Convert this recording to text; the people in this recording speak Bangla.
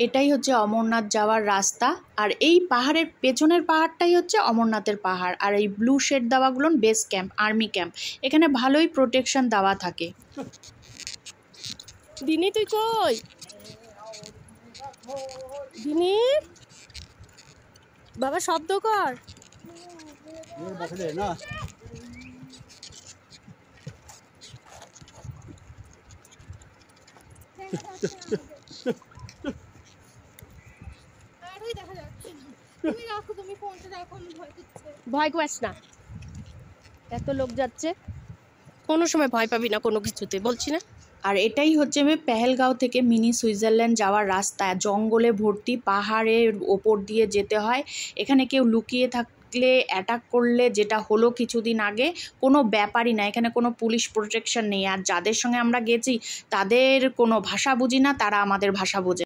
এটাই হচ্ছে অমরনাথ যাওয়ার রাস্তা। আর এই পাহাড়ের পেছনের পাহাড়টাই হচ্ছে অমরনাথের পাহাড়। আর এই ব্লু শেড দেওয়াগুলো বেস ক্যাম্প, আর্মি ক্যাম্প। এখানে ভালোই প্রোটেকশন দেওয়া থাকে। দিনি তুই কই? দিনি বাবা শব্দ কর। না ভয় পাস না, এত লোক যাচ্ছে, কোনো সময় ভয় পাবি না কোনো কিছুতে, বলছি না। আর এটাই হচ্ছে পেহেলগাঁও থেকে মিনি সুইজারল্যান্ড যাওয়ার রাস্তা। জঙ্গলে ভর্তি, পাহাড়ের ওপর দিয়ে যেতে হয়। এখানে কেউ লুকিয়ে থাকলে, অ্যাটাক করলে, যেটা হলো কিছুদিন আগে, কোনো ব্যাপারই না। এখানে কোনো পুলিশ প্রোটেকশন নেই। আর যাদের সঙ্গে আমরা গেছি তাদের কোনো ভাষা বুঝি না, তারা আমাদের ভাষা বোঝে।